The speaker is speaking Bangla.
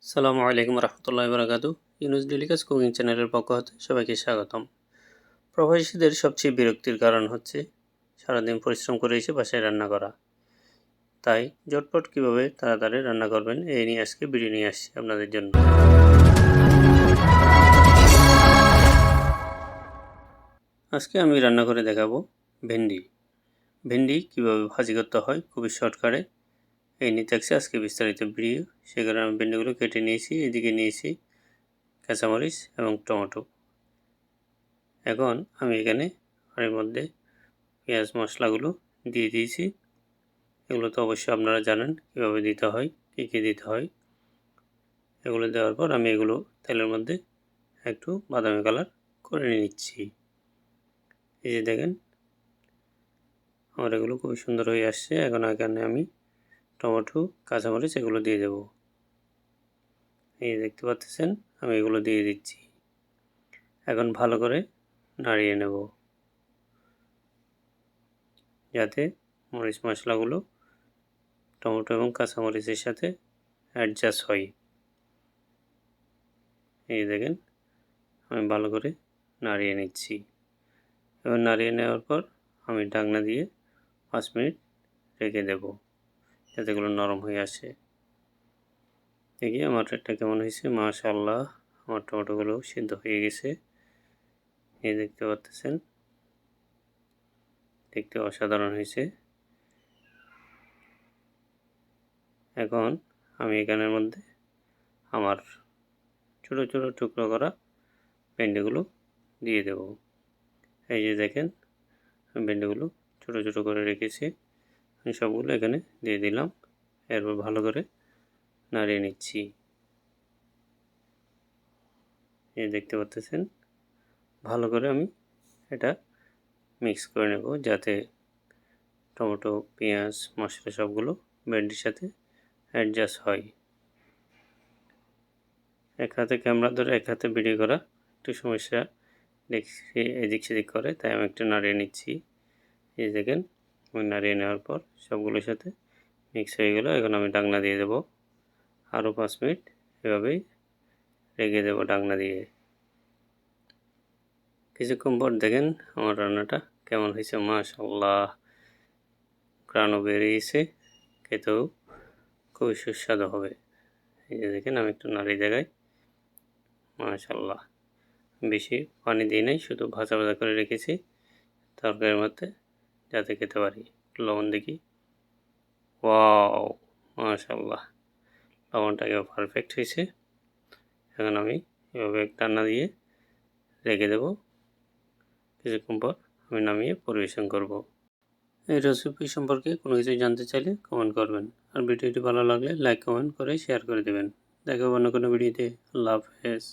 সালামু আলাইকুম রহমতুল্লাহি বারাকাতু। ইউনুস ডেলিকাস কুকিং চ্যানেলের পক্ষ হতে সবাইকে স্বাগতম। প্রবাসীদের সবচেয়ে বিরক্তির কারণ হচ্ছে সারাদিন পরিশ্রম করে এসে বাসায় রান্না করা। তাই ঝটপট কীভাবে তাড়াতাড়ি রান্না করবেন এই নিয়ে আজকে ভিডিও নিয়ে আসছি আপনাদের জন্য। আজকে আমি রান্না করে দেখাবো ভেন্ডি কীভাবে ভাজি করতে হয় খুবই শর্টকাটে। এই নিয়ে থাকছে আজকে বিস্তারিত ভিডিও। সে কারণে আমি ভেন্ডিগুলো কেটে নিয়েছি, এদিকে নিয়েছি কাঁচামরিচ এবং টমেটো। এখন আমি এখানে এর মধ্যে পেঁয়াজ মশলাগুলো দিয়ে দিয়েছি। এগুলো তো অবশ্যই আপনারা জানেন কীভাবে দিতে হয়, কী দিতে হয়। এগুলো দেওয়ার পর আমি এগুলো তেলের মধ্যে একটু বাদামি কালার করে নিচ্ছি। এই যে দেখেন আমার এগুলো খুবই সুন্দর হয়ে আসছে। এখন এখানে আমি টমেটো, কাঁচামরিচ এগুলো দিয়ে দেব। এই দেখতে পাচ্ছেন আমি এগুলো দিয়ে দিচ্ছি। এখন ভালো করে নাড়িয়ে নেব যাতে মরিচ মশলাগুলো টমেটো এবং কাঁচামরিচের সাথে অ্যাডজাস্ট হয়। এই দেখেন আমি ভালো করে নাড়িয়ে নিচ্ছি। এবার নাড়িয়ে নেওয়ার পর আমি ঢাকনা দিয়ে 5 মিনিট রেখে দেব যাতে এগুলো নরম হয়ে আসে। দেখি আমার এটা কেমন হয়েছে। মাশাআল্লাহ আমার টমেটোগুলো সিদ্ধ হয়ে গেছে। এই দেখতে পাচ্ছেন, দেখতে অসাধারণ হয়েছে। এখন আমি এখানের মধ্যে আমার ছোট ছোট টুকরো করা ভেন্ডিগুলো দিয়ে দেব। এই যে দেখেন আমি ভেন্ডিগুলো ছোট ছোট করে রেখেছি, আমি সবগুলো এখানে দিয়ে দিলাম। এরপর ভালো করে নাড়িয়ে নিচ্ছি। এই দেখতে পাচ্ছেন ভালো করে আমি এটা মিক্স করে নেব যাতে টমেটো, পেঁয়াজ, মশলা সবগুলো ভেন্ডির সাথে অ্যাডজাস্ট হয়। এক হাতে ক্যামেরা ধরে এক হাতে ভিডিও করা একটু সমস্যা, দেখছি এদিক সেদিক করে, তাই আমি একটু নাড়িয়ে নিচ্ছি। এই দেখেন আমি নাড়িয়ে নেওয়ার পর সবগুলোর সাথে মিক্স হয়ে গেল। এখন আমি ঢাকনা দিয়ে দেব। আরও 5 মিনিট এভাবেই রেখে দেব ঢাকনা দিয়ে। কিছুক্ষণ পর দেখেন আমার রান্নাটা কেমন হয়েছে। মাশাআল্লাহ ঘ্রাণও বেরিয়েছে, খেতেও খুবই সুস্বাদু হবে। এই যে দেখেন আমি একটু নাড়িয়ে দেখাই। মাশাআল্লাহ বেশি পানি দিই নাই, শুধু ভাজা ভাজা করে রেখেছি তরকারির মধ্যে যাতে খেতে পারি। লবণ দেখি, ওয়াও মাশাআল্লাহ লবণটা একেবারে পারফেক্ট হয়েছে। এখন আমি এভাবে ঢাকনা দিয়ে রেখে দেব। কিছুক্ষণ পর আমি নামিয়ে পরিবেশন করব। এই রেসিপি সম্পর্কে কোনো কিছু জানতে চাইলে কমেন্ট করবেন, আর ভিডিওটি ভালো লাগলে লাইক কমেন্ট করে শেয়ার করে দেবেন। দেখা হবে অন্য কোনো ভিডিওতে। আল্লাহ হাফেজ।